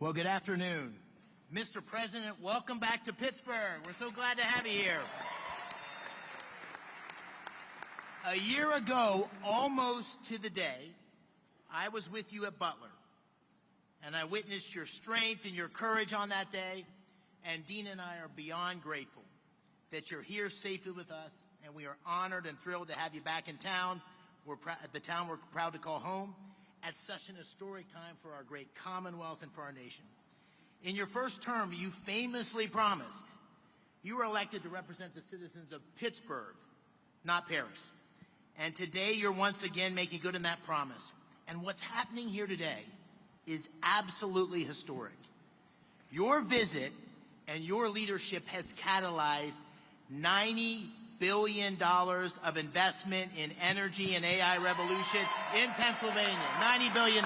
Well, good afternoon. Mr. President, welcome back to Pittsburgh. We're so glad to have you here. A year ago, almost to the day, I was with you at Butler, and I witnessed your strength and your courage on that day, and Dean and I are beyond grateful that you're here safely with us, and we are honored and thrilled to have you back in town. The town we're proud to call home at such an historic time for our great Commonwealth and for our nation. In your first term, you famously promised you were elected to represent the citizens of Pittsburgh, not Paris. And today you're once again making good on that promise. And what's happening here today is absolutely historic. Your visit and your leadership has catalyzed $90 billion of investment in energy and AI revolution in Pennsylvania. $90 billion.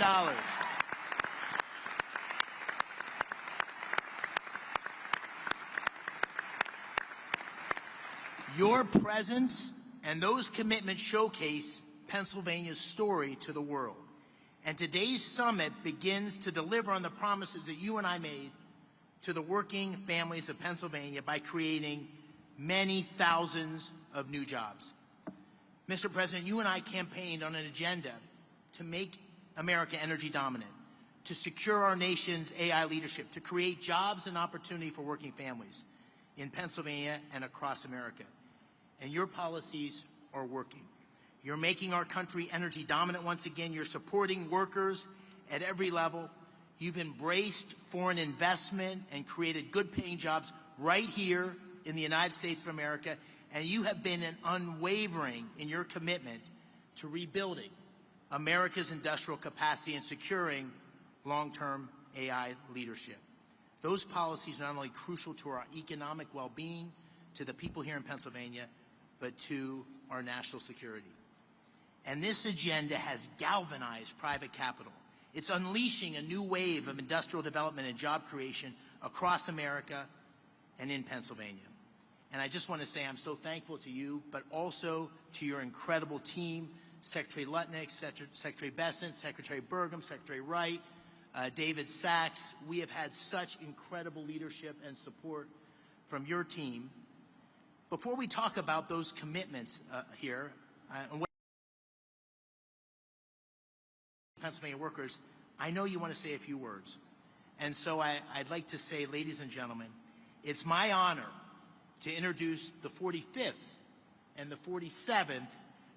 Your presence and those commitments showcase Pennsylvania's story to the world. And today's summit begins to deliver on the promises that you and I made to the working families of Pennsylvania by creating many thousands of new jobs. Mr. President, you and I campaigned on an agenda to make America energy dominant, to secure our nation's AI leadership, to create jobs and opportunity for working families in Pennsylvania and across America. And your policies are working. You're making our country energy dominant once again. You're supporting workers at every level. You've embraced foreign investment and created good-paying jobs right here in the United States of America. And you have been unwavering in your commitment to rebuilding America's industrial capacity and securing long-term AI leadership. Those policies are not only crucial to our economic well-being, to the people here in Pennsylvania, but to our national security. And this agenda has galvanized private capital. It's unleashing a new wave of industrial development and job creation across America and in Pennsylvania. And I just want to say I'm so thankful to you, but also to your incredible team, Secretary Lutnick, Secretary Bessent, Secretary Burgum, Secretary Wright, David Sachs. We have had such incredible leadership and support from your team. Before we talk about those commitments here, and what Pennsylvania workers, I know you want to say a few words. And so I'd like to say, ladies and gentlemen, it's my honor to introduce the 45th and the 47th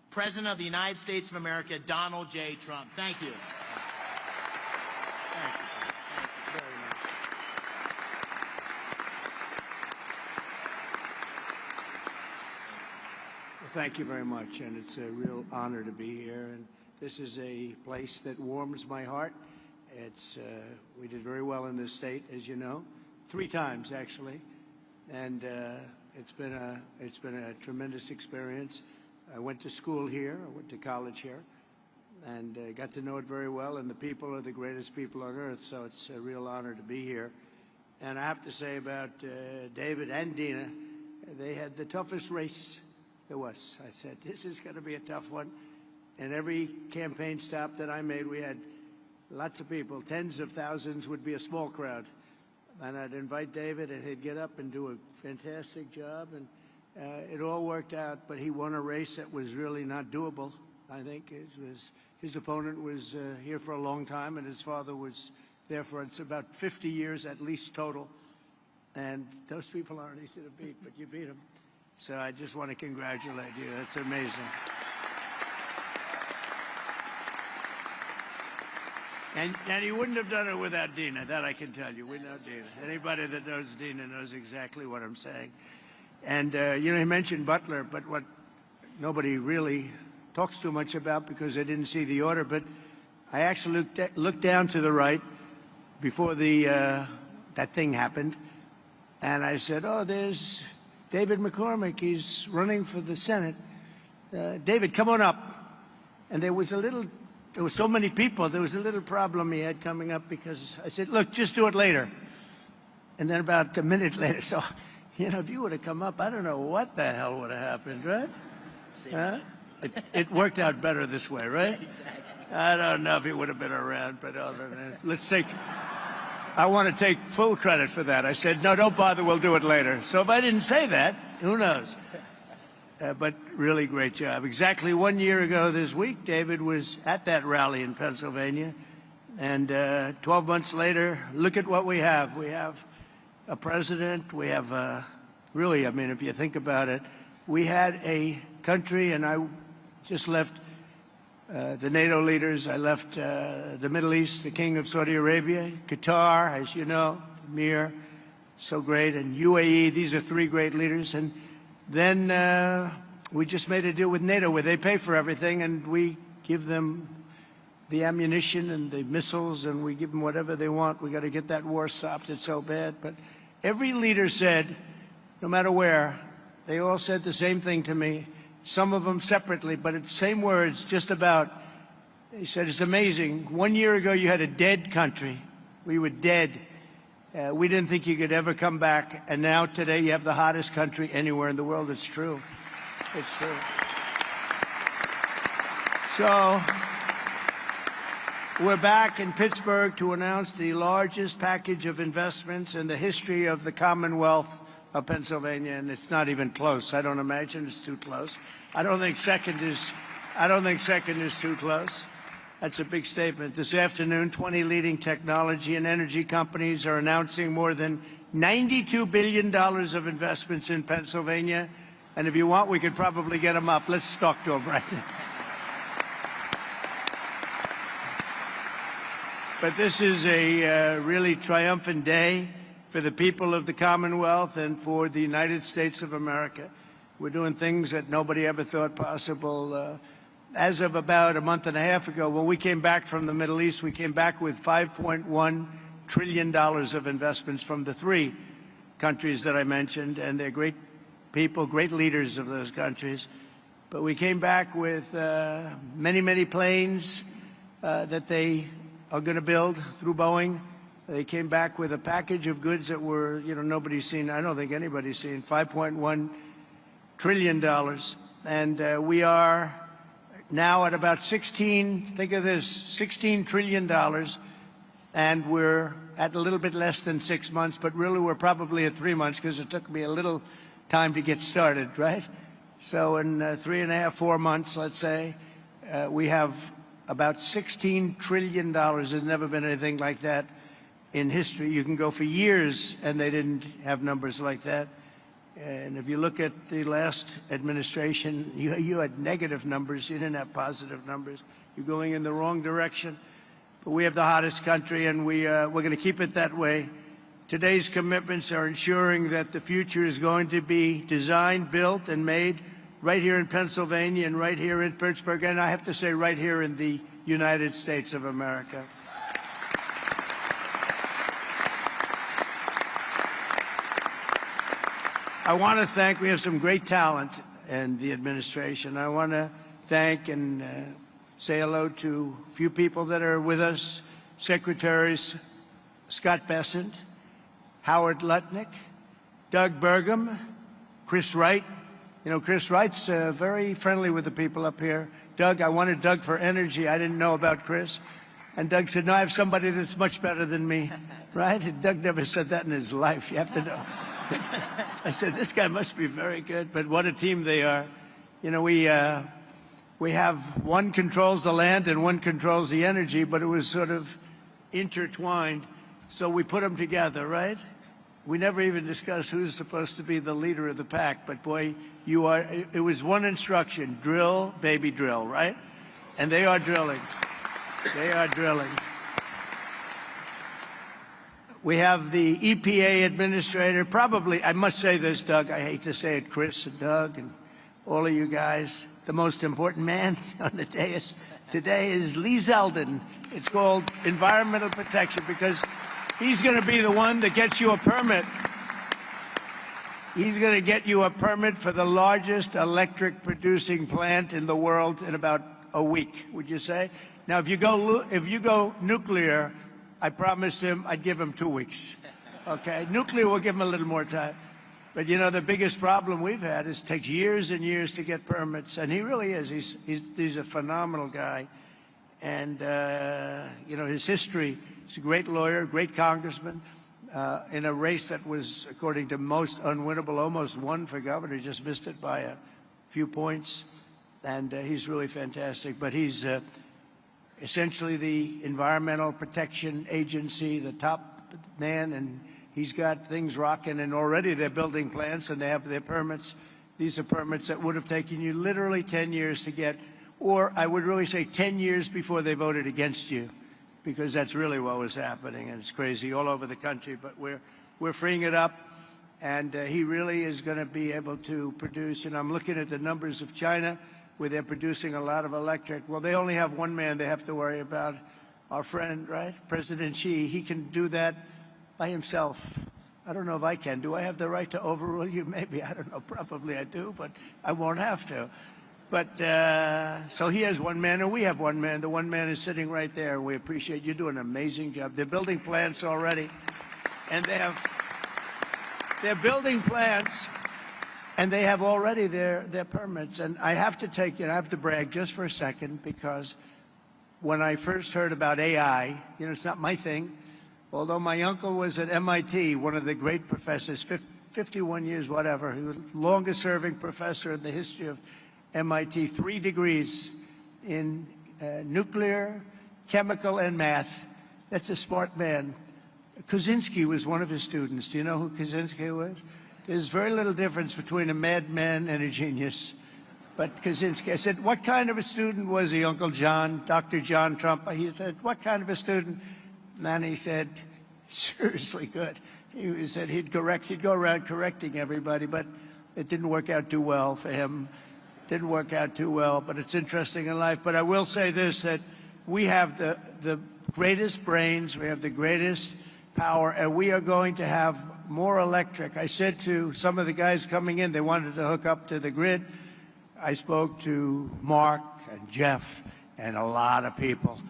President of the United States of America, Donald J. Trump. Thank you. Thank you. Thank you very much. Well, thank you very much, and it's a real honor to be here. And this is a place that warms my heart. We did very well in this state, as you know, 3 times actually, and it's been a tremendous experience. I went to school here, I went to college here, and got to know it very well. And the people are the greatest people on earth, so it's a real honor to be here. And I have to say about David and Dina, they had the toughest race there was. I said, this is going to be a tough one. And every campaign stop that I made, we had lots of people, tens of thousands would be a small crowd. And I'd invite David, and he'd get up and do a fantastic job. And it all worked out, but he won a race that was really not doable, I think. His opponent was here for a long time, and his father was there for about 50 years at least total. And those people aren't easy to beat, but you beat them. So I just want to congratulate you. That's amazing. And he wouldn't have done it without Dina, that I can tell you. We know Dina. Anybody that knows Dina knows exactly what I'm saying. And, you know, he mentioned Butler, but what nobody really talks too much about because they didn't see the order, but I actually looked down to the right before that thing happened, and I said, oh, there's David McCormick. He's running for the Senate. David, come on up. And there was so many people, there was a little problem he had coming up because I said, look, just do it later. And then about a minute later, so, you know, if you would have come up, I don't know what the hell would have happened, right? It worked out better this way, right? Exactly. I don't know if he would have been around, but other than that, let's take I want to take full credit for that. I said, no, don't bother, we'll do it later. So if I didn't say that, who knows? But really great job. Exactly 1 year ago this week, David was at that rally in Pennsylvania. And 12 months later, look at what we have. We have a president. We have really, I mean, if you think about it, we had a country, and I just left the NATO leaders. I left the Middle East, the King of Saudi Arabia, Qatar, as you know, Mir, so great, and UAE. These are three great leaders. And then we just made a deal with NATO where they pay for everything, and we give them the ammunition and the missiles, and we give them whatever they want. We got to get that war stopped. It's so bad. But every leader said, no matter where, they all said the same thing to me, some of them separately, but it's same words, just about. They said, it's amazing. 1 year ago, you had a dead country. We were dead. We didn't think you could ever come back. And now, today, you have the hottest country anywhere in the world. It's true. It's true. So we're back in Pittsburgh to announce the largest package of investments in the history of the Commonwealth of Pennsylvania, and it's not even close. I don't imagine it's too close. I don't think second is too close. That's a big statement. This afternoon, 20 leading technology and energy companies are announcing more than $92 billion of investments in Pennsylvania. And if you want, we could probably get them up. Let's talk to them right now. But this is a really triumphant day for the people of the Commonwealth and for the United States of America. We're doing things that nobody ever thought possible. As of about a month and a half ago, when we came back from the Middle East, we came back with $5.1 trillion of investments from the three countries that I mentioned, and they're great people, great leaders of those countries. But we came back with many, many planes that they are going to build through Boeing. They came back with a package of goods that were, nobody's seen. I don't think anybody's seen. $5.1 trillion. And we are now at about 16, think of this, $16 trillion. And we're at a little bit less than 6 months, but really we're probably at 3 months because it took me a little time to get started, right? So in 3.5, 4 months, let's say, we have about $16 trillion. There's never been anything like that in history. You can go for years and they didn't have numbers like that. And if you look at the last administration, you had negative numbers. You didn't have positive numbers. You're going in the wrong direction. But we have the hottest country, and we're going to keep it that way. Today's commitments are ensuring that the future is going to be designed, built, and made right here in Pennsylvania and right here in Pittsburgh, and I have to say right here in the United States of America. I want to thank, we have some great talent in the administration. I want to thank and say hello to a few people that are with us. Secretaries Scott Bessent, Howard Lutnick, Doug Burgum, Chris Wright. Chris Wright's very friendly with the people up here. Doug, I wanted Doug for energy. I didn't know about Chris. And Doug said, no, I have somebody that's much better than me, right? And Doug never said that in his life. You have to know. I said, this guy must be very good, but what a team they are. We have one controls the land and one controls the energy, but it was sort of intertwined. So we put them together, right? We never even discussed who's supposed to be the leader of the pack, but boy, it was one instruction: drill, baby, drill, right? And they are drilling. They are drilling. We have the EPA administrator, probably, I must say this, Doug, I hate to say it, Chris and Doug and all of you guys, the most important man on the dais today is Lee Zeldin. It's called environmental protection because he's going to be the one that gets you a permit. He's going to get you a permit for the largest electric producing plant in the world in about a week, would you say? Now, if you go nuclear, I promised him I'd give him 2 weeks. Okay, nuclear will give him a little more time. But the biggest problem we've had is it takes years and years to get permits, and he really is. He's a phenomenal guy, and his history He's a great lawyer, great congressman, in a race that was, according to most, unwinnable, almost won for governor, just missed it by a few points. And he's really fantastic. But he's essentially the Environmental Protection Agency, the top man, and he's got things rocking, and already they're building plants and they have their permits. These are permits that would have taken you literally 10 years to get, or I would really say 10 years before they voted against you, because that's really what was happening, and it's crazy all over the country. But we're freeing it up, and he really is going to be able to produce. And I'm looking at the numbers of China, where they're producing a lot of electric. Well, they only have one man they have to worry about, our friend, right, President Xi. He can do that by himself. I don't know if I can. Do I have the right to overrule you? Maybe. I don't know. Probably I do, but I won't have to. But so he has one man, and we have one man. The one man is sitting right there. We appreciate you doing an amazing job. They're building plants already, and they're building plants, and they have already their permits. And I have to brag just for a second, because when I first heard about AI, it's not my thing. Although my uncle was at MIT, one of the great professors, 51 years, whatever. He was the longest-serving professor in the history of MIT, 3 degrees in nuclear, chemical, and math. That's a smart man. Kaczynski was one of his students. Do you know who Kaczynski was? There's very little difference between a madman and a genius. But Kaczynski, I said, what kind of a student was he, Uncle John, Dr. John Trump? He said, what kind of a student? And then he said, seriously good. He said he'd go around correcting everybody, but it didn't work out too well for him. Didn't work out too well, but it's interesting in life. But I will say this, that we have the greatest brains, we have the greatest power, and we are going to have more electric. I said to some of the guys coming in, they wanted to hook up to the grid. I spoke to Mark and Jeff and a lot of people,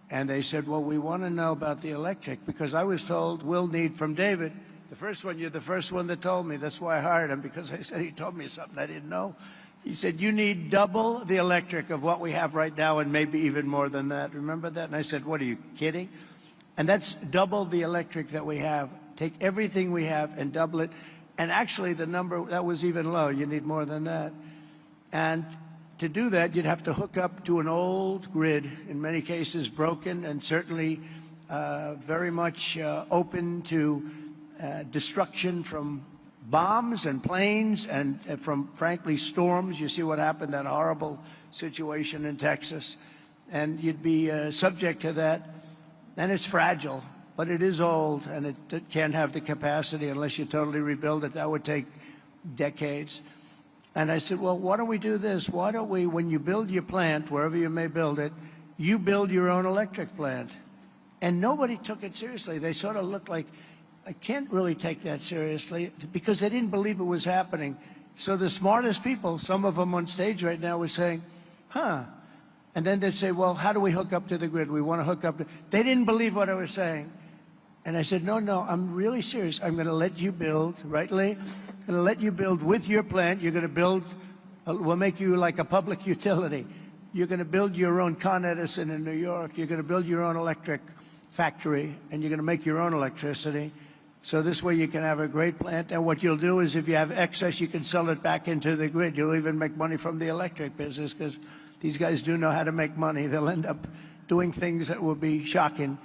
and they said, well, we want to know about the electric, because I was told we'll need from David, you're the first one that told me. That's why I hired him, because I said he told me something I didn't know. He said, you need double the electric of what we have right now, and maybe even more than that. Remember that? And I said, what, are you kidding? And that's double the electric that we have. Take everything we have and double it. And actually, the number, that was even low. You need more than that. And to do that, you'd have to hook up to an old grid, in many cases broken, and certainly very much open to destruction from bombs and planes and from, frankly, storms. You see what happened, that horrible situation in Texas. And you'd be subject to that. And it's fragile, but it is old, and it can't have the capacity unless you totally rebuild it. That would take decades. And I said, well, why don't we do this? Why don't we, when you build your plant, wherever you may build it, you build your own electric plant. And nobody took it seriously. They sort of looked like, I can't really take that seriously, because they didn't believe it was happening. So the smartest people, some of them on stage right now, were saying, huh. And then they'd say, well, how do we hook up to the grid? We want to hook up to... They didn't believe what I was saying. And I said, no, I'm really serious. I'm going to let you build, right, Lee? I'm going to let you build with your plant. You're going to build, we'll make you like a public utility. You're going to build your own Con Edison in New York. You're going to build your own electric factory, and you're going to make your own electricity. So this way you can have a great plant. And what you'll do is, if you have excess, you can sell it back into the grid. You'll even make money from the electric business, because these guys do know how to make money. They'll end up doing things that will be shocking.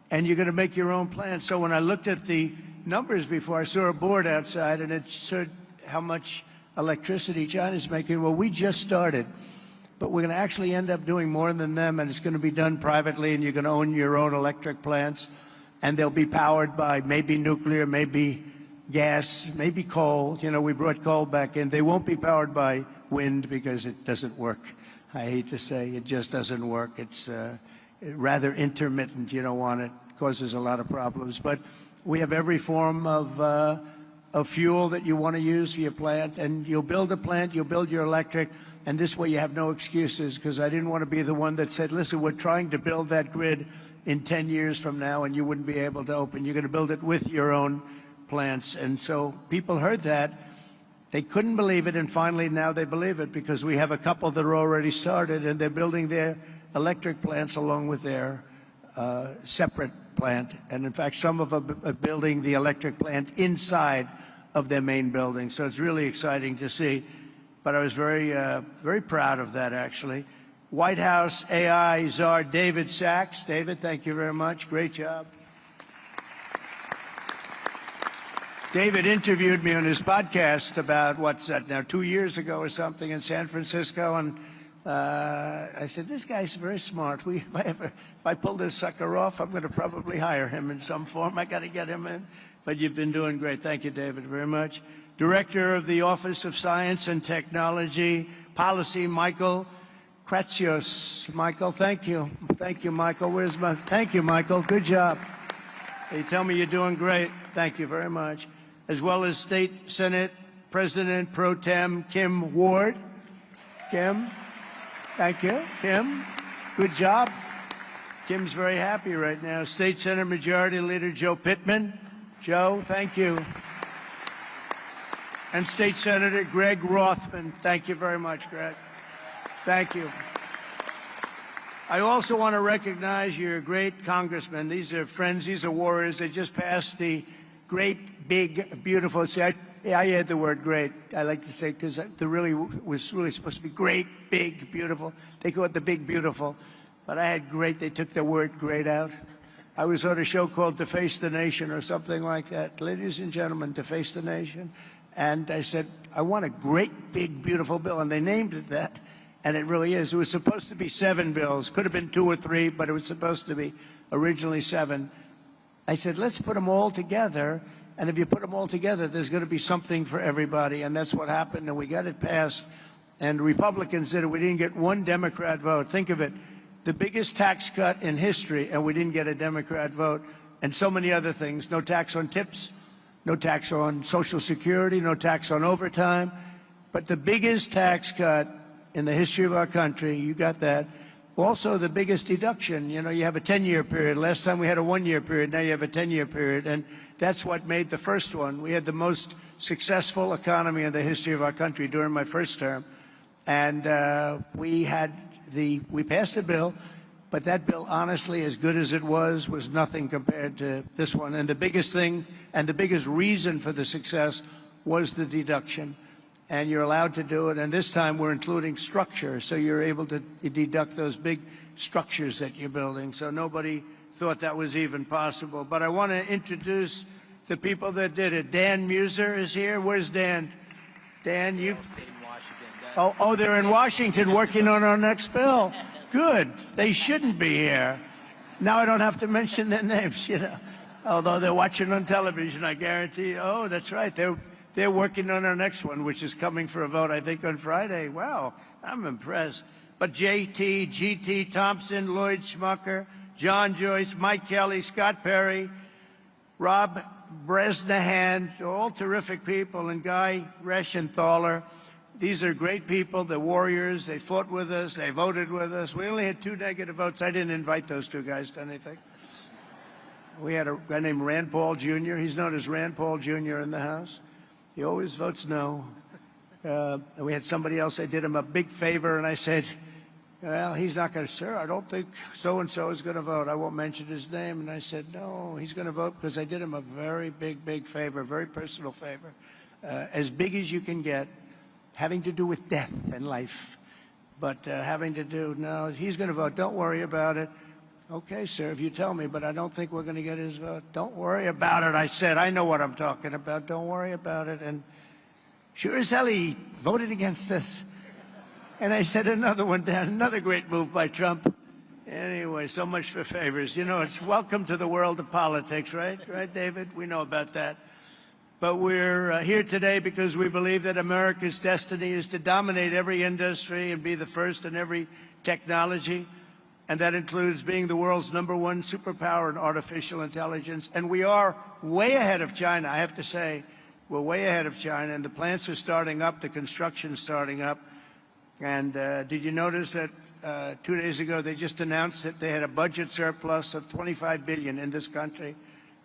And you're going to make your own plant. So when I looked at the numbers before, I saw a board outside, and it showed how much electricity China's making. Well, we just started. But we're going to actually end up doing more than them, and it's going to be done privately, and you're going to own your own electric plants. And they'll be powered by maybe nuclear, maybe gas, maybe coal. You know, we brought coal back in. They won't be powered by wind, because it doesn't work. I hate to say, it just doesn't work. It's rather intermittent. You don't want it. It causes a lot of problems. But we have every form of fuel that you want to use for your plant. And you'll build a plant, you'll build your electric, and this way you have no excuses, because I didn't want to be the one that said, listen, we're trying to build that grid in 10 years from now, and you wouldn't be able to open. You're going to build it with your own plants. And so people heard that. They couldn't believe it, and finally now they believe it, because we have a couple that are already started, and they're building their electric plants along with their separate plant. And in fact, some of them are building the electric plant inside of their main building. So it's really exciting to see. But I was very proud of that, actually. White House AI czar David Sachs. David, thank you very much. Great job. David interviewed me on his podcast about, what's that now, 2 years ago or something in San Francisco, and I said, this guy's very smart. If I pull this sucker off, I'm going to probably hire him in some form. I got to get him in. But you've been doing great. Thank you, David, very much. Director of the Office of Science and Technology Policy, Michael Kratsios. Michael, thank you. Thank you, Michael. Thank you, Michael. Good job. They tell me you're doing great. Thank you very much. As well as State Senate President Pro Tem Kim Ward. Kim, thank you. Kim, good job. Kim's very happy right now. State Senate Majority Leader Joe Pittman. Joe, thank you. And State Senator Greg Rothman. Thank you very much, Greg. Thank you. I also want to recognize your great congressmen. These are friends. These are warriors. They just passed the great, big, beautiful. See, I add the word great. I like to say because the really was really supposed to be great, big, beautiful. They call it the big, beautiful. But I had great. They took the word great out. I was on a show called To Face the Nation or something like that. Ladies and gentlemen, To Face the Nation. And I said, I want a great, big, beautiful bill. And they named it that. And it really is. It was supposed to be 7 bills. Could have been 2 or 3, but it was supposed to be originally 7. I said, let's put them all together. And if you put them all together, there's going to be something for everybody. And that's what happened. And we got it passed. And Republicans did it. We didn't get one Democrat vote. Think of it. The biggest tax cut in history, and we didn't get a Democrat vote. And so many other things. No tax on tips. No tax on Social Security. No tax on overtime. But the biggest tax cut in the history of our country, you got that. Also, the biggest deduction, you know, you have a 10-year period. Last time we had a 1-year period. Now you have a 10-year period. And that's what made the first one. We had the most successful economy in the history of our country during my first term. And we passed a bill, but that bill, honestly, as good as it was nothing compared to this one. And the biggest thing and the biggest reason for the success was the deduction. And you're allowed to do it. And this time we're including structure, so you're able to deduct those big structures that you're building. So nobody thought that was even possible. But I want to introduce the people that did it. Dan Muser is here. Where's Dan? Dan, you? Oh, they're in Washington working on our next bill. Good. They shouldn't be here. Now I don't have to mention their names, you know. Although they're watching on television, I guarantee. Oh, that's right. They're working on our next one, which is coming for a vote, I think, on Friday. Wow, I'm impressed. But JT, GT Thompson, Lloyd Schmucker, John Joyce, Mike Kelly, Scott Perry, Rob Bresnahan, all terrific people, and Guy Reschenthaler. These are great people. They're warriors. They fought with us. They voted with us. We only had 2 negative votes. I didn't invite those 2 guys to anything. We had a guy named Rand Paul Jr. He's known as Rand Paul Jr. in the House. He always votes no. And we had somebody else. I did him a big favor, and I said, well, he's not going to, sir, I don't think so-and-so is going to vote. I won't mention his name. And I said, no, he's going to vote because I did him a very big favor, very personal favor, as big as you can get, having to do with death and life. But having to do, no, he's going to vote. Don't worry about it. Okay, sir, if you tell me, but I don't think we're going to get his vote. Don't worry about it, I said. I know what I'm talking about. Don't worry about it. And sure as hell, he voted against us. And I said another one down, another great move by Trump. Anyway, so much for favors. You know, it's welcome to the world of politics, right? Right, David? We know about that. But we're here today because we believe that America's destiny is to dominate every industry and be the first in every technology. And that includes being the world's #1 superpower in artificial intelligence. And we are way ahead of China, I have to say. We're way ahead of China, and the plants are starting up, the construction's starting up. And did you notice that 2 days ago they just announced that they had a budget surplus of $25 billion in this country?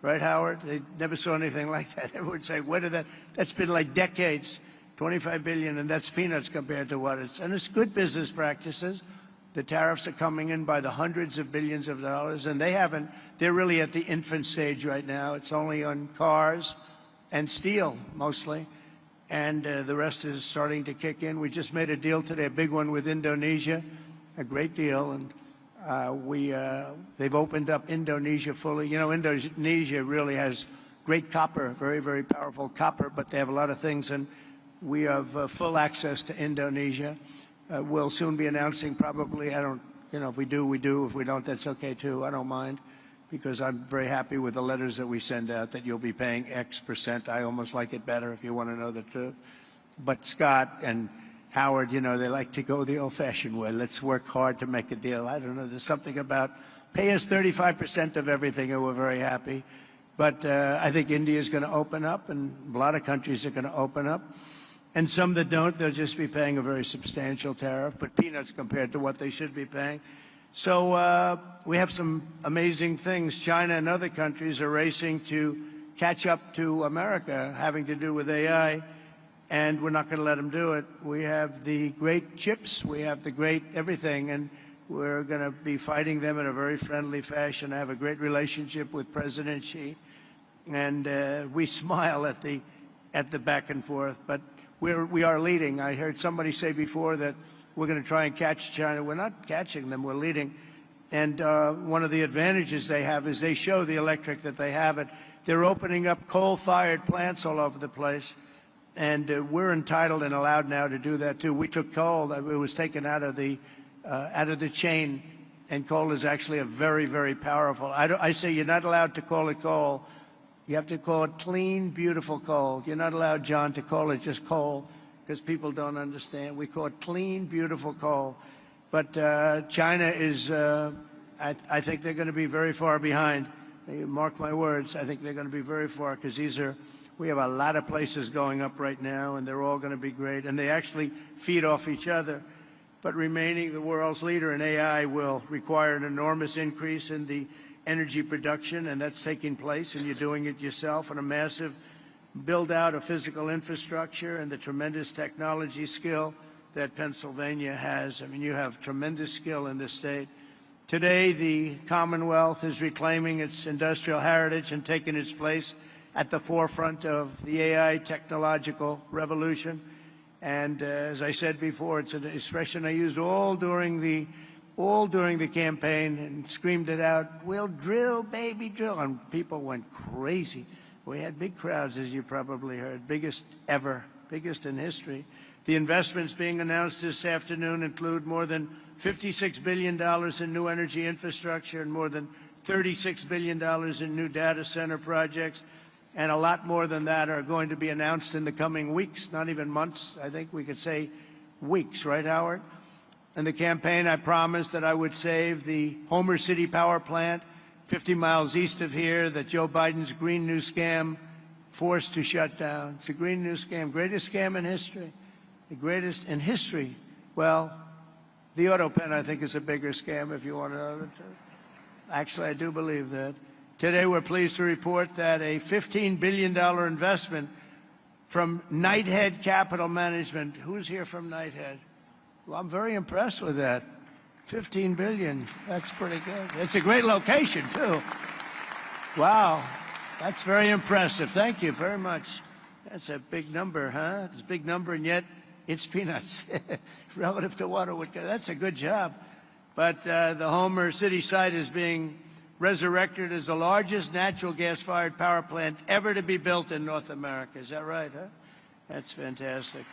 Right, Howard? They never saw anything like that. Everyone would say, where did that? That's been like decades, $25 billion, and that's peanuts compared to what it's. And it's good business practices. The tariffs are coming in by the hundreds of billions of dollars, and they're really at the infant stage right now. It's only on cars and steel, mostly, and the rest is starting to kick in. We just made a deal today, a big one with Indonesia, a great deal, and they've opened up Indonesia fully. You know, Indonesia really has great copper, very, very powerful copper, but they have a lot of things, and we have full access to Indonesia. We'll soon be announcing probably, if we do, we do. If we don't, that's okay too. I don't mind, because I'm very happy with the letters that we send out that you'll be paying X%. I almost like it better if you want to know the truth. But Scott and Howard, they like to go the old-fashioned way. Let's work hard to make a deal. I don't know. There's something about pay us 35% of everything, and we're very happy. But I think India is going to open up, and a lot of countries are going to open up. And some that don't, they'll just be paying a very substantial tariff, but peanuts compared to what they should be paying. So we have some amazing things. China and other countries are racing to catch up to America, having to do with AI, and we're not going to let them do it. We have the great chips, we have the great everything, and we're going to be fighting them in a very friendly fashion. I have a great relationship with President Xi, and we smile at the back and forth, but we are leading. I heard somebody say before that we're going to try and catch China. We're not catching them, we're leading. And one of the advantages they have is they show the electric that they have it. They're opening up coal-fired plants all over the place, and we're entitled and allowed now to do that too. We took coal, it was taken out of the chain, and coal is actually a very, very powerful. I say you're not allowed to call it coal. You have to call it clean, beautiful coal. You're not allowed, John, to call it just coal, because people don't understand. We call it clean, beautiful coal. But China is, I think they're going to be very far behind. Mark my words, I think they're going to be very far, because we have a lot of places going up right now, and they're all going to be great. And they actually feed off each other. But remaining the world's leader in AI will require an enormous increase in the energy production, and that's taking place, and you're doing it yourself, and a massive build-out of physical infrastructure and the tremendous technology skill that Pennsylvania has. I mean, you have tremendous skill in this state. Today, the Commonwealth is reclaiming its industrial heritage and taking its place at the forefront of the AI technological revolution. And as I said before, it's an expression I used all during the campaign and screamed it out, "We'll drill, baby, drill." And people went crazy. We had big crowds, as you probably heard, biggest ever, biggest in history. The investments being announced this afternoon include more than $56 billion in new energy infrastructure and more than $36 billion in new data center projects. And a lot more than that are going to be announced in the coming weeks, not even months. I think we could say weeks, right, Howard? In the campaign, I promised that I would save the Homer City power plant 50 miles east of here that Joe Biden's Green New Scam forced to shut down. It's a Green New Scam, greatest scam in history, the greatest in history. Well, the auto pen, I think, is a bigger scam, if you want to know the truth. Actually, I do believe that. Today, we're pleased to report that a $15 billion investment from Knighthead Capital Management. Who's here from Knighthead? Well, I'm very impressed with that. $15 billion, that's pretty good. It's a great location, too. Wow, that's very impressive. Thank you very much. That's a big number, huh? It's a big number, and yet it's peanuts relative to what it would get. That's a good job. But the Homer City site is being resurrected as the largest natural gas-fired power plant ever to be built in North America. Is that right, huh? That's fantastic.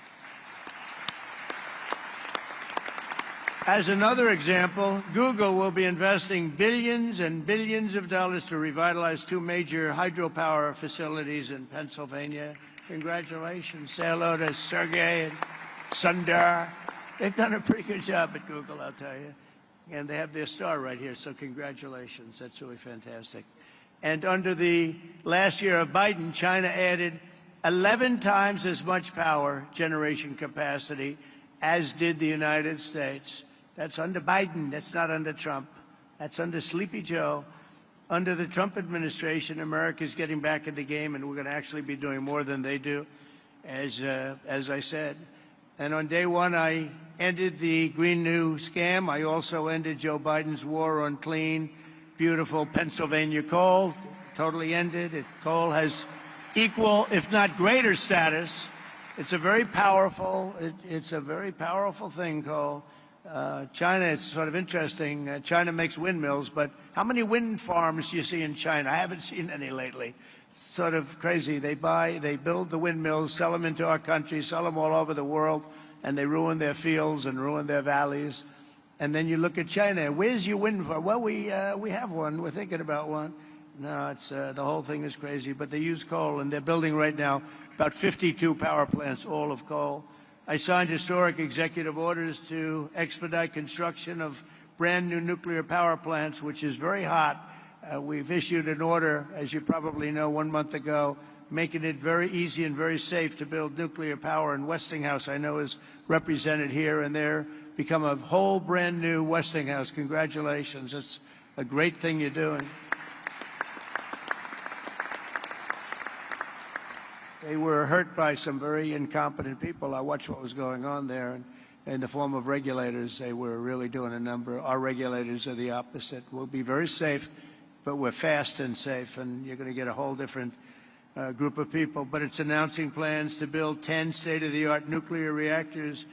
As another example, Google will be investing billions and billions of dollars to revitalize two major hydropower facilities in Pennsylvania. Congratulations. Say hello to Sergey and Sundar. They've done a pretty good job at Google, I'll tell you. And they have their star right here, so congratulations. That's really fantastic. And under the last year of Biden, China added 11 times as much power generation capacity as did the United States. That's under Biden. That's not under Trump. That's under Sleepy Joe. Under the Trump administration, America's getting back in the game, and we're going to actually be doing more than they do, as I said. And on day one, I ended the Green New scam. I also ended Joe Biden's war on clean, beautiful Pennsylvania coal. Totally ended. Coal has equal, if not greater, status. It's a very powerful. It's a very powerful thing, coal. China, it's sort of interesting. China makes windmills, but how many wind farms do you see in China? I haven't seen any lately. It's sort of crazy. They build the windmills, sell them into our country, sell them all over the world, and they ruin their fields and ruin their valleys. And then you look at China. Where's your wind farm? Well, we have one. We're thinking about one. No, it's the whole thing is crazy. But they use coal, and they're building right now about 52 power plants, all of coal. I signed historic executive orders to expedite construction of brand new nuclear power plants, which is very hot. We've issued an order, as you probably know, 1 month ago, making it very easy and very safe to build nuclear power. And Westinghouse, I know, is represented here, and they're become a whole brand new Westinghouse. Congratulations. It's a great thing you're doing. They were hurt by some very incompetent people. I watched what was going on there, and in the form of regulators, they were really doing a number. Our regulators are the opposite. We'll be very safe, but we're fast and safe, and you're going to get a whole different group of people. But it's announcing plans to build 10 state-of-the-art nuclear reactors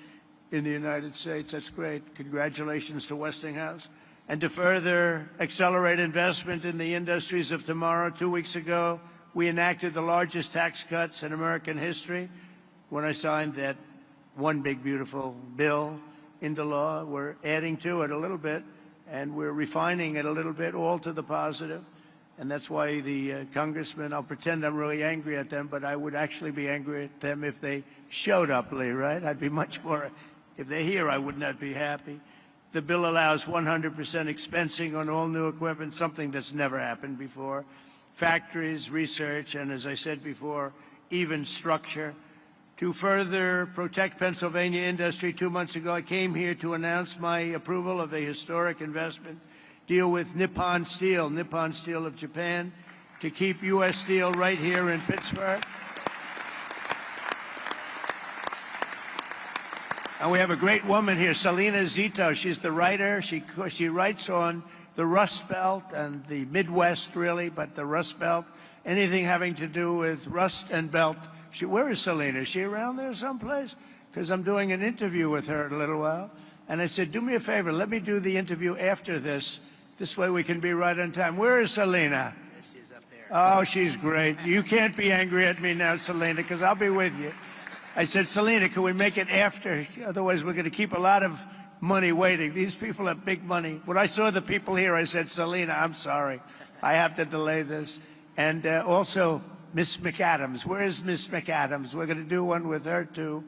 in the United States. That's great. Congratulations to Westinghouse. And to further accelerate investment in the industries of tomorrow, 2 weeks ago, we enacted the largest tax cuts in American history when I signed that one big, beautiful bill into law. We're adding to it a little bit, and we're refining it a little bit, all to the positive. And that's why the congressmen, I'll pretend I'm really angry at them, but I would actually be angry at them if they showed up, Lee, right? I'd be much more, if they're here, I would not be happy. The bill allows 100% expensing on all new equipment, something that's never happened before. Factories, research, and as I said before, even structure. To further protect Pennsylvania industry, 2 months ago, I came here to announce my approval of a historic investment deal with Nippon Steel of Japan, to keep U.S. steel right here in Pittsburgh. And we have a great woman here, Selena Zito. She's the writer. She writes on the Rust Belt and the Midwest, really, but the Rust Belt, anything having to do with rust and belt. Where is Selena? Is she around there someplace? Because I'm doing an interview with her in a little while. And I said, do me a favor, let me do the interview after this. This way we can be right on time. Where is Selena? There she is up there. Oh, she's great. You can't be angry at me now, Selena, because I'll be with you. I said, Selena, can we make it after? Otherwise, we're going to keep a lot of money waiting. These people have big money. When I saw the people here, I said, Selena, I'm sorry. I have to delay this. And also, Miss McAdams. Where is Miss McAdams? We're going to do one with her, too.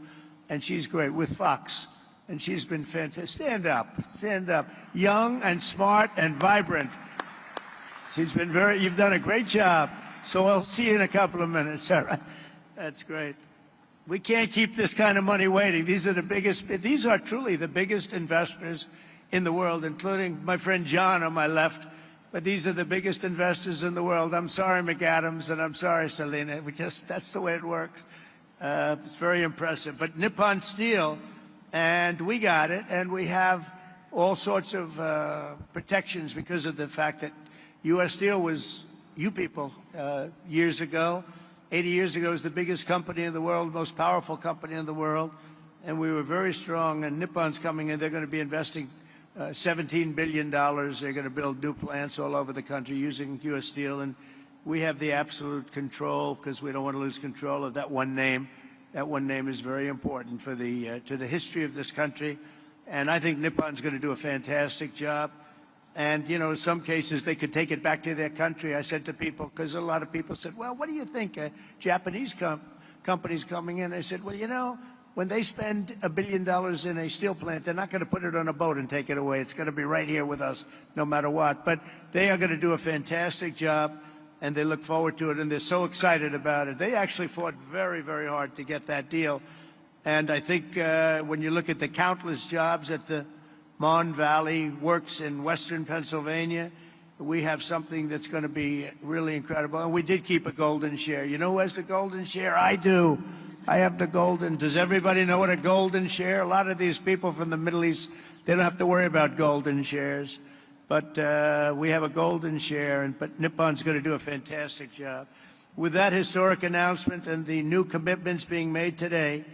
And she's great, with Fox. And she's been fantastic. Stand up. Stand up. Young and smart and vibrant. She's been you've done a great job. So I'll see you in a couple of minutes. All right. That's great. We can't keep this kind of money waiting. These are truly the biggest investors in the world, including my friend John on my left. But these are the biggest investors in the world. I'm sorry, McAdams, and I'm sorry, Selena. That's the way it works. It's very impressive. But Nippon Steel, and we got it, and we have all sorts of protections because of the fact that U.S. Steel was, you people, years ago, 80 years ago, was the biggest company in the world, most powerful company in the world, and we were very strong. And Nippon's coming in. They're going to be investing $17 billion. They're going to build new plants all over the country using U.S. Steel, and we have the absolute control because we don't want to lose control of that one name. That one name is very important for to the history of this country, and I think Nippon's going to do a fantastic job. And, you know, in some cases, they could take it back to their country. I said to people, because a lot of people said, well, what do you think? Japanese companies coming in. I said, well, you know, when they spend $1 billion in a steel plant, they're not going to put it on a boat and take it away. It's going to be right here with us no matter what. But they are going to do a fantastic job, and they look forward to it, and they're so excited about it. They actually fought very, very hard to get that deal. And I think when you look at the countless jobs at the Mon Valley Works in western Pennsylvania, we have something that's going to be really incredible. And we did keep a golden share. You know who has the golden share? I do. I have the golden. Does everybody know what a golden share? A lot of these people from the Middle East, they don't have to worry about golden shares. But we have a golden share, but Nippon's going to do a fantastic job. With that historic announcement and the new commitments being made today,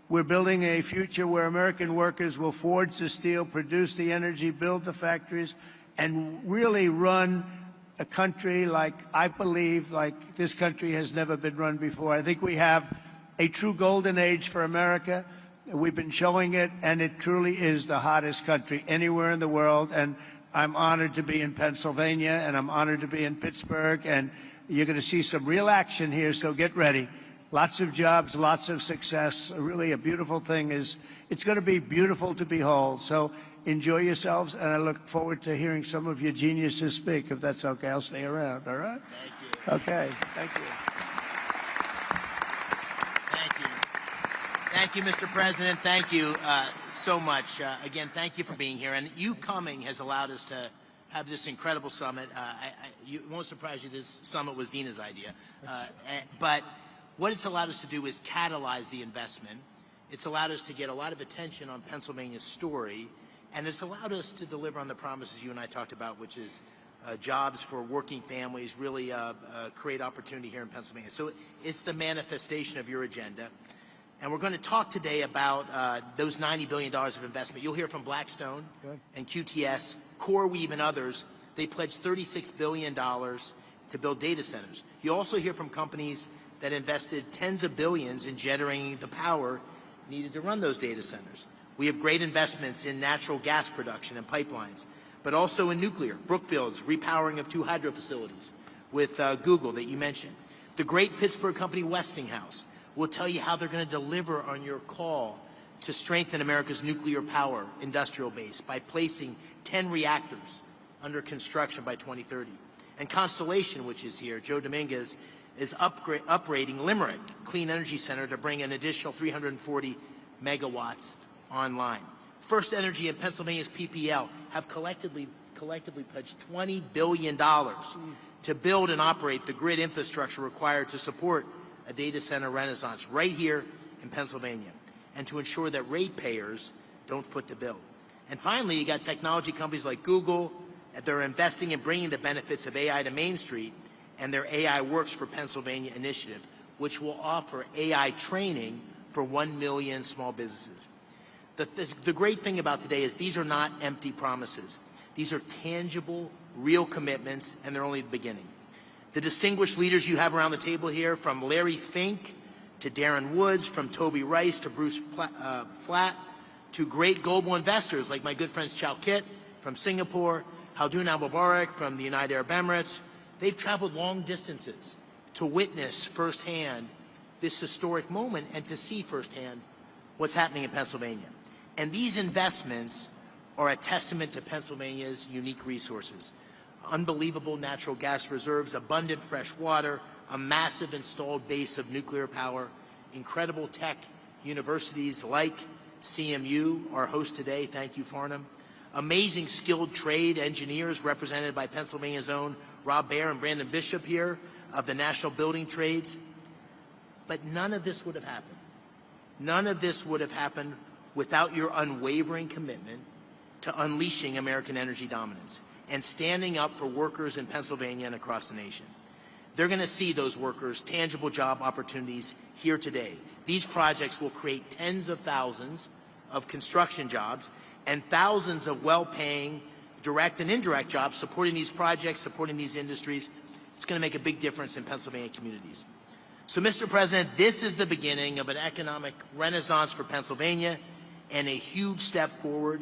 we're building a future where American workers will forge the steel, produce the energy, build the factories, and really run a country like, I believe, like this country has never been run before. I think we have a true golden age for America. We've been showing it, and it truly is the hottest country anywhere in the world. And I'm honored to be in Pennsylvania, and I'm honored to be in Pittsburgh, and you're going to see some real action here, so get ready. Lots of jobs, lots of success. Really a beautiful thing is, it's going to be beautiful to behold. So enjoy yourselves, and I look forward to hearing some of your geniuses speak. If that's okay, I'll stay around, all right? Thank you. Okay, thank you. Thank you. Thank you, Mr. President. Thank you so much. Again, thank you for being here. And you coming has allowed us to have this incredible summit. It won't surprise you, this summit was Dina's idea. But what it's allowed us to do is catalyze the investment. It's allowed us to get a lot of attention on Pennsylvania's story, and it's allowed us to deliver on the promises you and I talked about, which is jobs for working families, really create opportunity here in Pennsylvania. So it's the manifestation of your agenda. And we're going to talk today about those $90 billion of investment. You'll hear from Blackstone and QTS, CoreWeave, and others. They pledged $36 billion to build data centers. You also hear from companies that invested tens of billions in generating the power needed to run those data centers. We have great investments in natural gas production and pipelines, but also in nuclear. Brookfield's repowering of 2 hydro facilities with Google that you mentioned. The great Pittsburgh company Westinghouse will tell you how they're going to deliver on your call to strengthen America's nuclear power industrial base by placing 10 reactors under construction by 2030. And Constellation, which is here, Joe Dominguez, is upgrading Limerick Clean Energy Center to bring an additional 340 megawatts online. First Energy and Pennsylvania's PPL have collectively pledged $20 billion to build and operate the grid infrastructure required to support a data center renaissance right here in Pennsylvania, and to ensure that ratepayers don't foot the bill. And finally, you got technology companies like Google that are investing in bringing the benefits of AI to Main Street, and their AI Works for Pennsylvania initiative, which will offer AI training for 1 million small businesses. The great thing about today is these are not empty promises. These are tangible, real commitments, and they're only the beginning. The distinguished leaders you have around the table here, from Larry Fink to Darren Woods, from Toby Rice to Bruce Flatt, to great global investors like my good friends Chow Kit from Singapore, Haldun Al-Mubarak from the United Arab Emirates. They've traveled long distances to witness firsthand this historic moment and to see firsthand what's happening in Pennsylvania. And these investments are a testament to Pennsylvania's unique resources. Unbelievable natural gas reserves, abundant fresh water, a massive installed base of nuclear power, incredible tech universities like CMU, our host today, thank you, Farnham, amazing skilled trade engineers represented by Pennsylvania's own Rob Baer and Brandon Bishop here of the National Building Trades. But none of this would have happened. None of this would have happened without your unwavering commitment to unleashing American energy dominance and standing up for workers in Pennsylvania and across the nation. They're going to see those workers' tangible job opportunities here today. These projects will create tens of thousands of construction jobs and thousands of well-paying direct and indirect jobs supporting these projects, supporting these industries. It's going to make a big difference in Pennsylvania communities. So, Mr. President, this is the beginning of an economic renaissance for Pennsylvania and a huge step forward.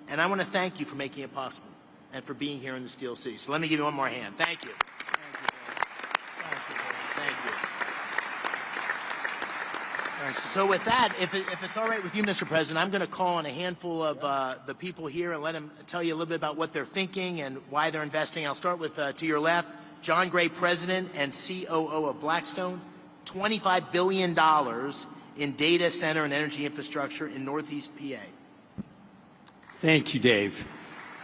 And I want to thank you for making it possible and for being here in the Steel City. So let me give you one more hand. Thank you. So with that, if it's all right with you, Mr. President, I'm going to call on a handful of the people here and let them tell you a little bit about what they're thinking and why they're investing. I'll start with, to your left, John Gray, President and COO of Blackstone, $25 billion in data center and energy infrastructure in Northeast PA. Thank you, Dave.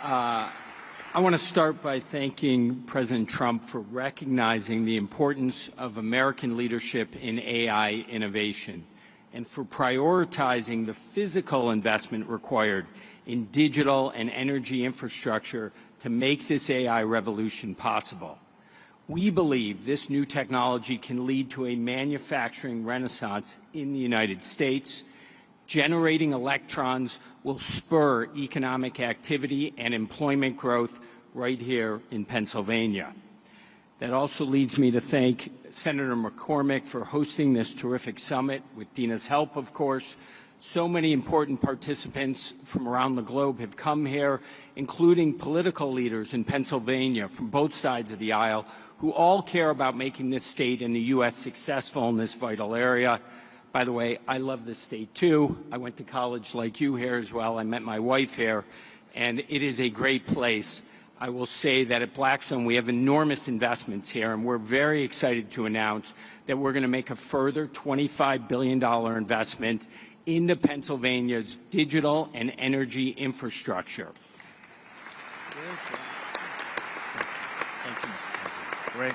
I want to start by thanking President Trump for recognizing the importance of American leadership in AI innovation. and for prioritizing the physical investment required in digital and energy infrastructure to make this AI revolution possible. We believe this new technology can lead to a manufacturing renaissance in the United States. Generating electrons will spur economic activity and employment growth right here in Pennsylvania. That also leads me to thank Senator McCormick for hosting this terrific summit, with Dina's help, of course. So many important participants from around the globe have come here, including political leaders in Pennsylvania from both sides of the aisle, who all care about making this state and the U.S. successful in this vital area. By the way, I love this state too. I went to college like you here as well. I met my wife here, and it is a great place. I will say that at Blackstone we have enormous investments here, and we're very excited to announce that we're going to make a further $25 billion investment into Pennsylvania's digital and energy infrastructure. Thank you, Mr. President. Great.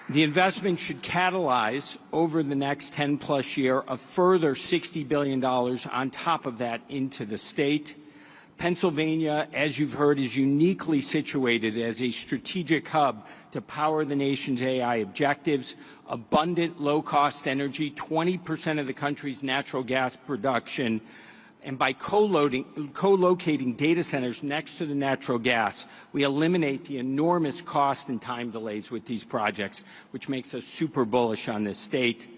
The investment should catalyze over the next 10-plus year a further $60 billion on top of that into the state. Pennsylvania, as you've heard, is uniquely situated as a strategic hub to power the nation's AI objectives. Abundant, low-cost energy, 20% of the country's natural gas production, and by co-locating data centers next to the natural gas, we eliminate the enormous cost and time delays with these projects, which makes us super bullish on this state.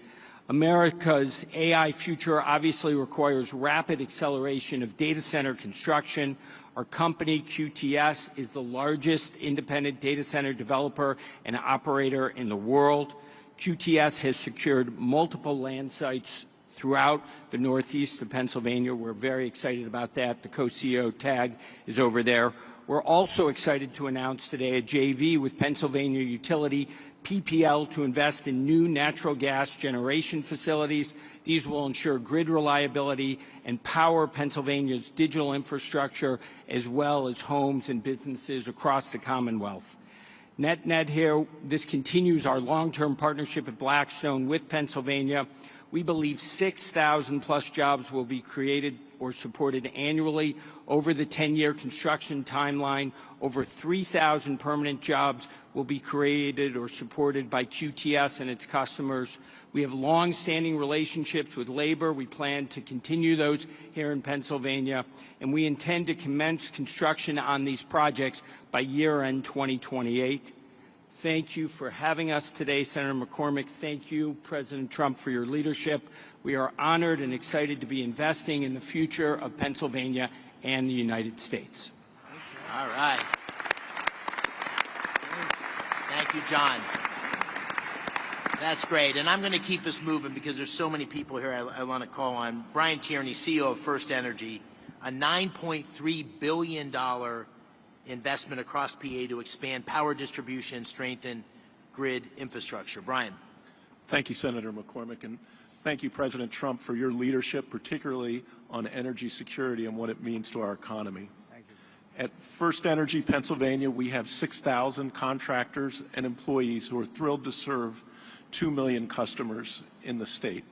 America's AI future obviously requires rapid acceleration of data center construction. Our company, QTS, is the largest independent data center developer and operator in the world. QTS has secured multiple land sites throughout the northeast of Pennsylvania. We're very excited about that. The co-CEO tag is over there. We're also excited to announce today a JV with Pennsylvania utility PPL to invest in new natural gas generation facilities. These will ensure grid reliability and power Pennsylvania's digital infrastructure, as well as homes and businesses across the Commonwealth. Net here, this continues our long-term partnership at Blackstone with Pennsylvania. We believe 6,000 plus jobs will be created or supported annually over the 10-year construction timeline. Over 3,000 permanent jobs will be created or supported by QTS and its customers. We have long-standing relationships with labor. We plan to continue those here in Pennsylvania, and we intend to commence construction on these projects by year-end 2028. Thank you for having us today, Senator McCormick. Thank you, President Trump, for your leadership. We are honored and excited to be investing in the future of Pennsylvania and the United States. All right. Thank you, John. That's great. And I'm going to keep us moving because there's so many people here I want to call on. Brian Tierney, CEO of First Energy, a $9.3 billion investment across PA to expand power distribution and strengthen grid infrastructure. Brian. Thank you, Senator McCormick, and thank you, President Trump, for your leadership, particularly on energy security and what it means to our economy. Thank you. At First Energy Pennsylvania, we have 6,000 contractors and employees who are thrilled to serve 2 million customers in the state.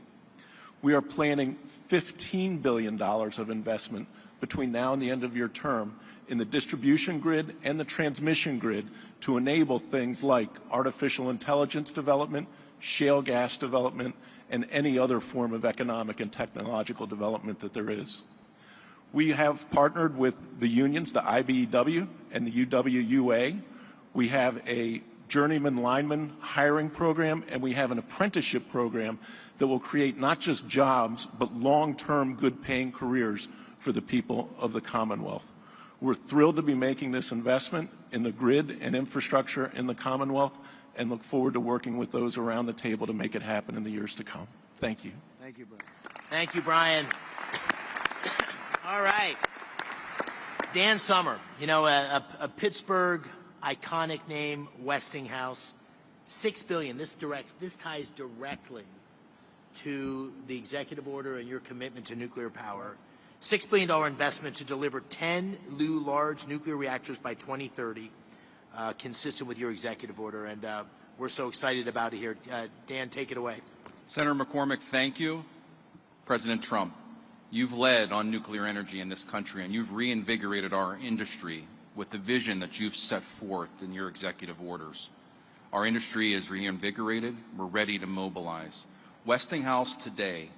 We are planning $15 billion of investment between now and the end of your term in the distribution grid and the transmission grid to enable things like artificial intelligence development, shale gas development, and any other form of economic and technological development that there is. We have partnered with the unions, the IBEW and the UWUA. We have a journeyman lineman hiring program, and we have an apprenticeship program that will create not just jobs, but long-term good-paying careers for the people of the Commonwealth. We're thrilled to be making this investment in the grid and infrastructure in the Commonwealth and look forward to working with those around the table to make it happen in the years to come. Thank you. Thank you, Brian. Thank you, Brian. All right. Dan Summer, you know, a Pittsburgh iconic name, Westinghouse, $6 billion. This ties directly to the executive order and your commitment to nuclear power. $6 billion investment to deliver 10 new large nuclear reactors by 2030, consistent with your executive order. And we're so excited about it here. Dan, take it away. Senator McCormick, thank you. President Trump, you've led on nuclear energy in this country, and you've reinvigorated our industry with the vision that you've set forth in your executive orders. Our industry is reinvigorated. We're ready to mobilize. Westinghouse today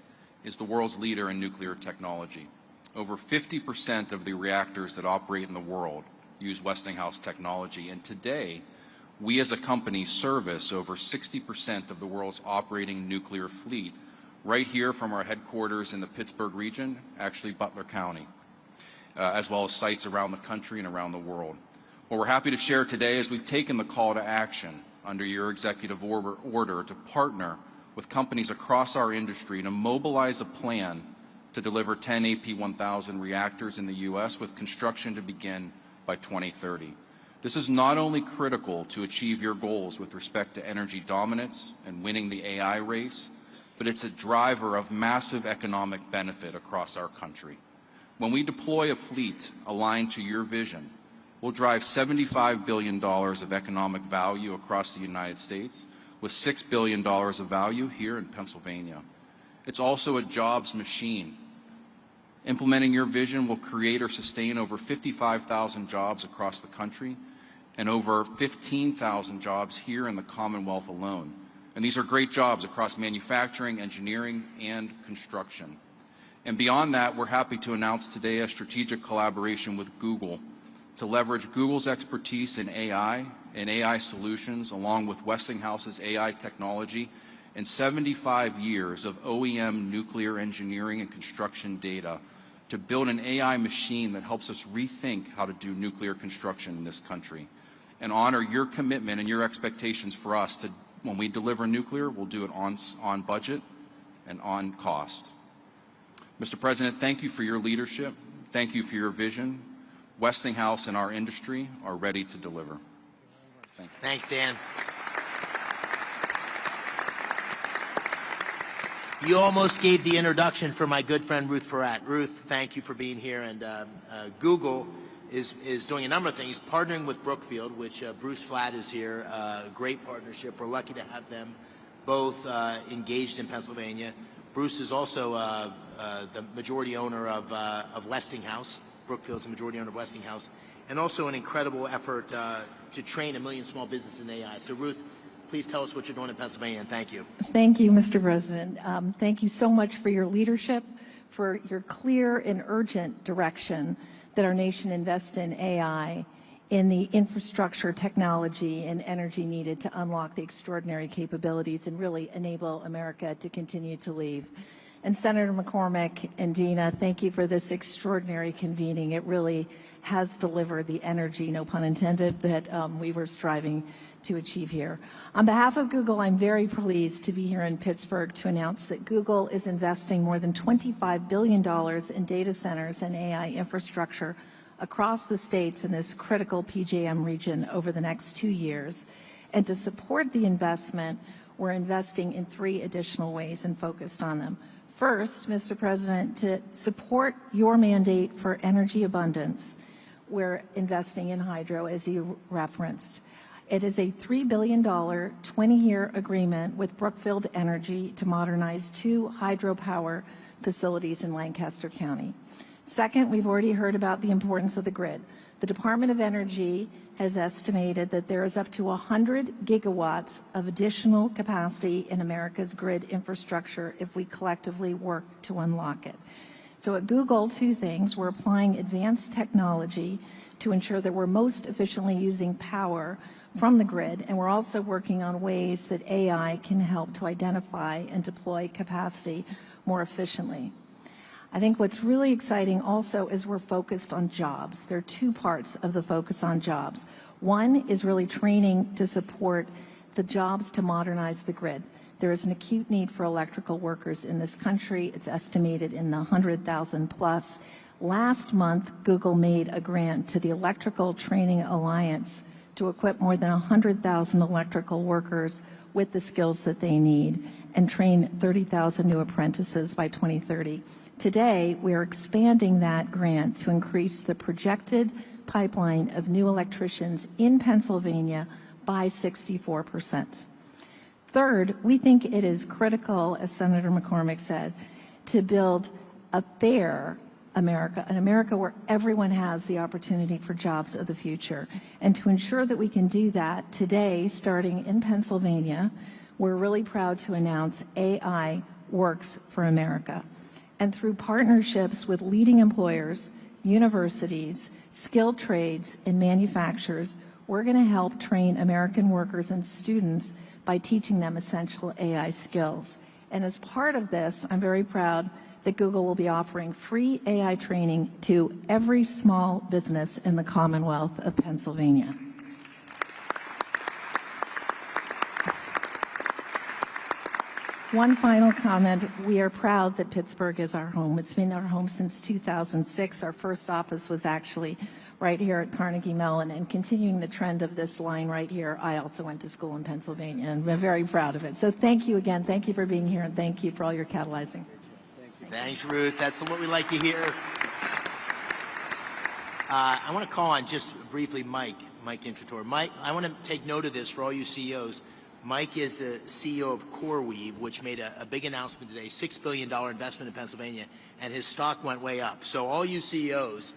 is the world's leader in nuclear technology. Over 50% of the reactors that operate in the world use Westinghouse technology, and today, we as a company service over 60% of the world's operating nuclear fleet right here from our headquarters in the Pittsburgh region, actually Butler County, as well as sites around the country and around the world. What we're happy to share today is we've taken the call to action under your executive order to partner with companies across our industry to mobilize a plan to deliver 10 AP1000 reactors in the U.S. with construction to begin by 2030. This is not only critical to achieve your goals with respect to energy dominance and winning the AI race, but it's a driver of massive economic benefit across our country. When we deploy a fleet aligned to your vision, we'll drive $75 billion of economic value across the United States, with $6 billion of value here in Pennsylvania. It's also a jobs machine. Implementing your vision will create or sustain over 55,000 jobs across the country and over 15,000 jobs here in the Commonwealth alone. And these are great jobs across manufacturing, engineering, and construction. And beyond that, we're happy to announce today a strategic collaboration with Google to leverage Google's expertise in AI and AI solutions, along with Westinghouse's AI technology and 75 years of OEM nuclear engineering and construction data to build an AI machine that helps us rethink how to do nuclear construction in this country and honor your commitment and your expectations for us to, when we deliver nuclear, we'll do it on budget and on cost. Mr. President, thank you for your leadership. Thank you for your vision. Westinghouse and our industry are ready to deliver. Thank you. Thanks, Dan. You almost gave the introduction for my good friend Ruth Peratt. Ruth, thank you for being here. And Google is doing a number of things, partnering with Brookfield, which Bruce Flatt is here, great partnership. We're lucky to have them both engaged in Pennsylvania. Bruce is also the majority owner of Westinghouse. Brookfield's the majority owner of Westinghouse, and also an incredible effort to train 1 million small businesses in AI. So Ruth, please tell us what you're doing in Pennsylvania, and thank you. Thank you, Mr. President. Thank you so much for your leadership, for your clear and urgent direction that our nation invests in AI, in the infrastructure, technology, and energy needed to unlock the extraordinary capabilities and really enable America to continue to lead. And Senator McCormick and Dina, thank you for this extraordinary convening. It really has delivered the energy, no pun intended, that we were striving to achieve here. On behalf of Google, I'm very pleased to be here in Pittsburgh to announce that Google is investing more than $25 billion in data centers and AI infrastructure across the states in this critical PJM region over the next 2 years. And to support the investment, we're investing in 3 additional ways and focused on them. First, Mr. President, to support your mandate for energy abundance, we're investing in hydro, as you referenced. It is a $3 billion, 20-year agreement with Brookfield Energy to modernize 2 hydropower facilities in Lancaster County. Second, we've already heard about the importance of the grid. The Department of Energy has estimated that there is up to 100 gigawatts of additional capacity in America's grid infrastructure if we collectively work to unlock it. So at Google, 2 things. We're applying advanced technology to ensure that we're most efficiently using power from the grid, and we're also working on ways that AI can help to identify and deploy capacity more efficiently. I think what's really exciting also is we're focused on jobs. There are 2 parts of the focus on jobs. One is really training to support the jobs to modernize the grid. There is an acute need for electrical workers in this country. It's estimated in the 100,000 plus. Last month, Google made a grant to the Electrical Training Alliance to equip more than 100,000 electrical workers with the skills that they need and train 30,000 new apprentices by 2030. Today, we are expanding that grant to increase the projected pipeline of new electricians in Pennsylvania by 64%. Third, we think it is critical, as Senator McCormick said, to build a fair America, an America where everyone has the opportunity for jobs of the future. And to ensure that we can do that, today, starting in Pennsylvania, we're really proud to announce AI Works for America. And through partnerships with leading employers, universities, skilled trades, and manufacturers, we're going to help train American workers and students by teaching them essential AI skills. And as part of this, I'm very proud that Google will be offering free AI training to every small business in the Commonwealth of Pennsylvania. One final comment. We are proud that Pittsburgh is our home. It's been our home since 2006. Our first office was actually right here at Carnegie Mellon, and continuing the trend of this line right here, I also went to school in Pennsylvania, and we're very proud of it. So thank you again. Thank you for being here, and thank you for all your catalyzing. Thanks, Ruth. That's what we like to hear. I want to call on just briefly Mike Intrator. Mike, I want to take note of this for all you CEOs. Mike is the CEO of CoreWeave, which made a big announcement today, $6 billion investment in Pennsylvania, and his stock went way up. So all you CEOs,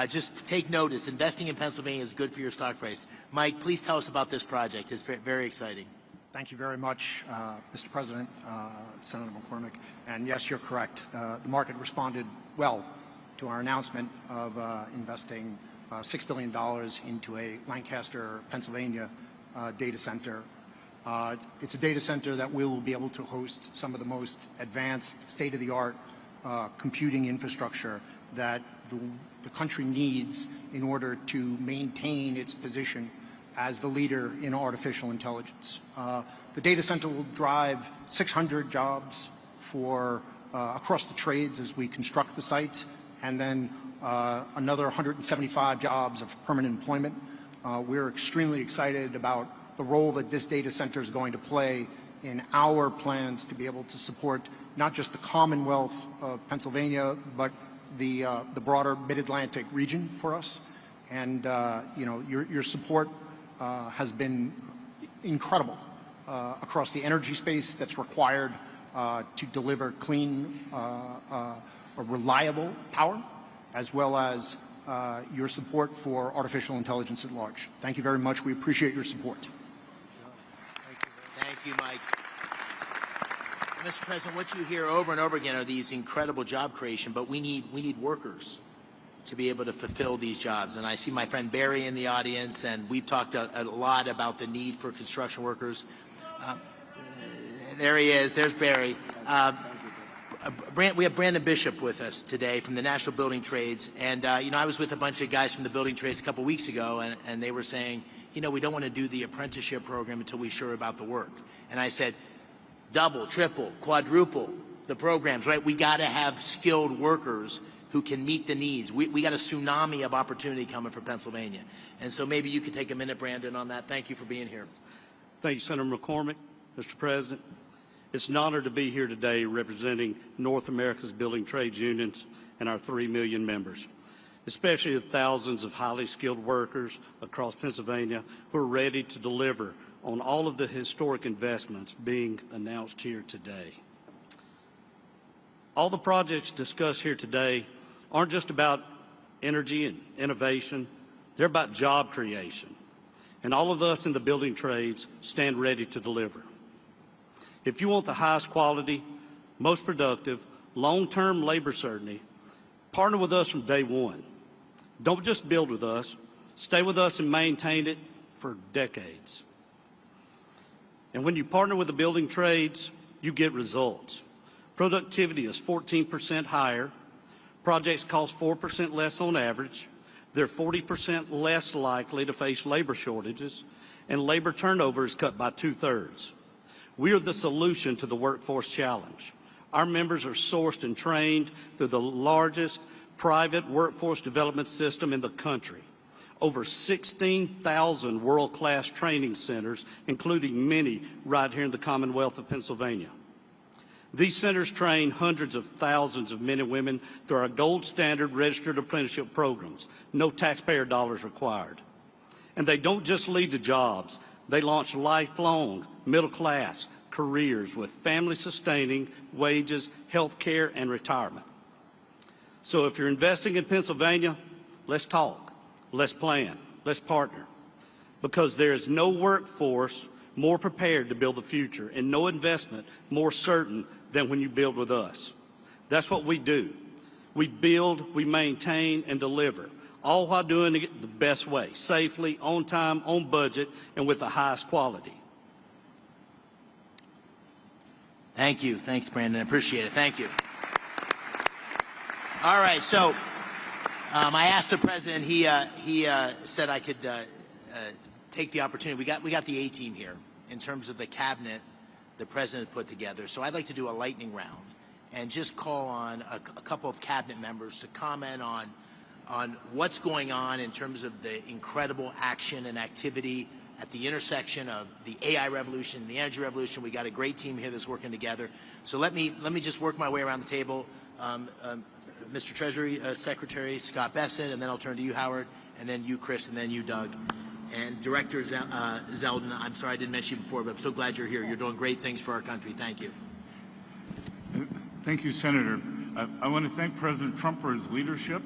just take notice. Investing in Pennsylvania is good for your stock price. Mike, please tell us about this project. It's very exciting. Thank you very much, Mr. President, Senator McCormick. And yes, you're correct. The market responded well to our announcement of investing $6 billion into a Lancaster, Pennsylvania data center. It's a data center that we will be able to host some of the most advanced, state-of-the-art computing infrastructure that the country needs in order to maintain its position as the leader in artificial intelligence. The data center will drive 600 jobs for across the trades as we construct the site, and then another 175 jobs of permanent employment. We're extremely excited about the role that this data center is going to play in our plans to be able to support not just the Commonwealth of Pennsylvania, but the broader Mid-Atlantic region for us. And you know, your support has been incredible across the energy space that's required to deliver clean, reliable power, as well as your support for artificial intelligence at large. Thank you very much. We appreciate your support. Thank you, Mike. Mr. President, what you hear over and over again are these incredible job creation, but we need workers to be able to fulfill these jobs. And I see my friend Barry in the audience, and we've talked a lot about the need for construction workers. There he is. There's Barry. We have Brandon Bishop with us today from the National Building Trades. And, you know, I was with a bunch of guys from the building trades a couple weeks ago, and they were saying, you know, we don't want to do the apprenticeship program until we're sure about the work. And I said, double, triple, quadruple the programs, right? We got to have skilled workers who can meet the needs. We got a tsunami of opportunity coming for Pennsylvania. And so maybe you could take a minute, Brandon, on that. Thank you for being here. Thank you, Senator McCormick. Mr. President, it's an honor to be here today representing North America's building trades unions and our 3 million members, especially the thousands of highly skilled workers across Pennsylvania who are ready to deliver on all of the historic investments being announced here today. All the projects discussed here today aren't just about energy and innovation, they're about job creation. And all of us in the building trades stand ready to deliver. If you want the highest quality, most productive, long-term labor certainty, partner with us from day one. Don't just build with us, stay with us and maintain it for decades. And when you partner with the building trades, you get results. Productivity is 14% higher, projects cost 4% less on average, they're 40% less likely to face labor shortages, and labor turnover is cut by 2/3. We are the solution to the workforce challenge. Our members are sourced and trained through the largest private workforce development system in the country. Over 16,000 world-class training centers, including many right here in the Commonwealth of Pennsylvania. These centers train hundreds of thousands of men and women through our gold standard registered apprenticeship programs. No taxpayer dollars required. And they don't just lead to jobs, They launch lifelong, middle-class careers with family-sustaining wages, health care, and retirement. So if you're investing in Pennsylvania, let's talk, let's plan, let's partner, because there is no workforce more prepared to build the future and no investment more certain than when you build with us. That's what we do. We build, we maintain, and deliver, all while doing it the best way, safely, on time, on budget, and with the highest quality. Thank you. Thanks, Brandon. I appreciate it. Thank you. All right. So I asked the president. He said I could take the opportunity. We got the A-team here in terms of the cabinet the president put together. So I'd like to do a lightning round and just call on a couple of cabinet members to comment on what's going on in terms of the incredible action and activity at the intersection of the AI revolution, the energy revolution. We got a great team here that's working together. So let me just work my way around the table. Mr. Treasury Secretary Scott Bessent, and then I'll turn to you, Howard, and then you, Chris, and then you, Doug. And Director Zeldin, I'm sorry I didn't mention you before, but I'm so glad you're here. You're doing great things for our country. Thank you. Thank you, Senator. I want to thank President Trump for his leadership.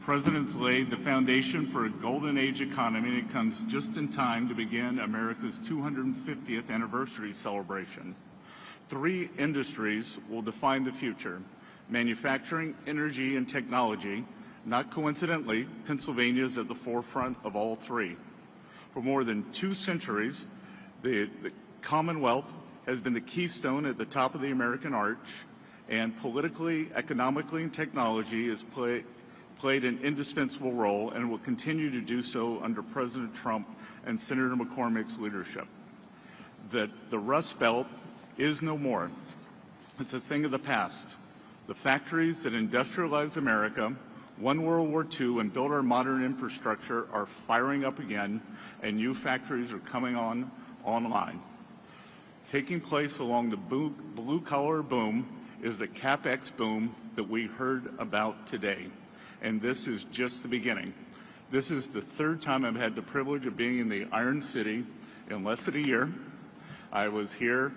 President's laid the foundation for a golden age economy, and it comes just in time to begin America's 250th anniversary celebration. 3 industries will define the future: manufacturing, energy, and technology. Not coincidentally, Pennsylvania is at the forefront of all 3. For more than 2 centuries, the Commonwealth has been the keystone at the top of the American arch, and politically, economically, and technology has played an indispensable role and will continue to do so under President Trump and Senator McCormick's leadership. The Rust Belt is no more. It's a thing of the past. The factories that industrialized America, won World War II, and built our modern infrastructure are firing up again, and new factories are coming online. Taking place along the blue-collar boom is the CapEx boom that we heard about today. And this is just the beginning. This is the 3rd time I've had the privilege of being in the Iron City in less than a year. I was here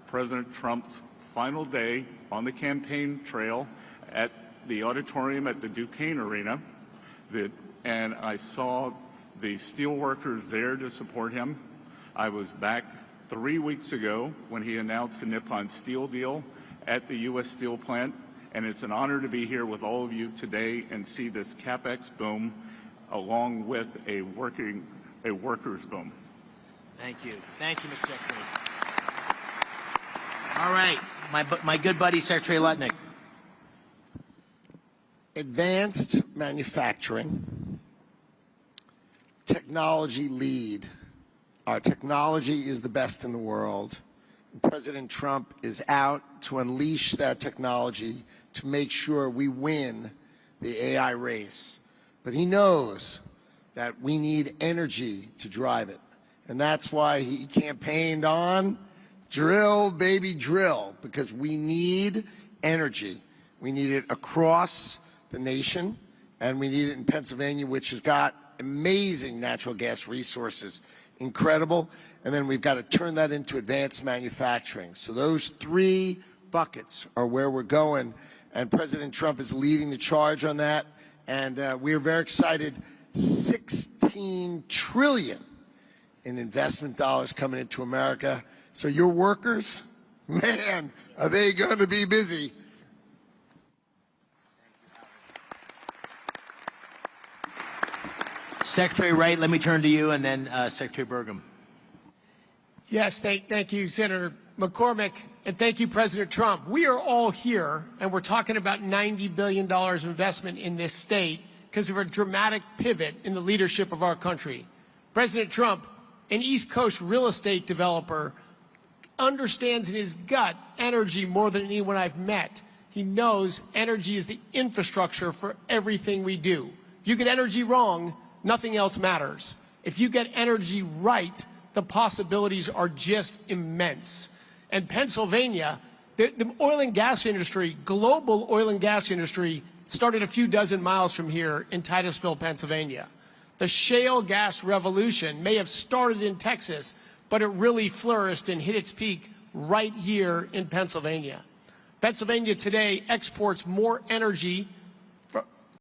President Trump's final day on the campaign trail at the auditorium at the Duquesne Arena, and I saw the steel workers there to support him. I was back 3 weeks ago when he announced the Nippon Steel deal at the U.S. Steel plant, and it's an honor to be here with all of you today and see this CapEx boom along with a workers boom. Thank you. Thank you, Mr. Secretary. All right, my good buddy, Secretary Lutnick. Advanced manufacturing, technology lead. Our technology is the best in the world. President Trump is out to unleash that technology to make sure we win the AI race. But he knows that we need energy to drive it. And that's why he campaigned on drill, baby, drill, because we need energy. We need it across the nation, and we need it in Pennsylvania, which has got amazing natural gas resources, incredible. And then we've got to turn that into advanced manufacturing. So those 3 buckets are where we're going, and President Trump is leading the charge on that. And we are very excited. $16 trillion in investment dollars coming into America. So your workers, man, are they going to be busy? Secretary Wright, let me turn to you, and then Secretary Burgum. Yes, thank you, Senator McCormick, and thank you, President Trump. We are all here, and we're talking about $90 billion investment in this state because of a dramatic pivot in the leadership of our country. President Trump, an East Coast real estate developer, understands in his gut energy more than anyone I've met. He knows energy is the infrastructure for everything we do. If you get energy wrong, nothing else matters. If you get energy right, the possibilities are just immense. And Pennsylvania, the oil and gas industry, global oil and gas industry, started a few dozen miles from here in Titusville, Pennsylvania. The shale gas revolution may have started in Texas, but it really flourished and hit its peak right here in Pennsylvania. Pennsylvania today exports more energy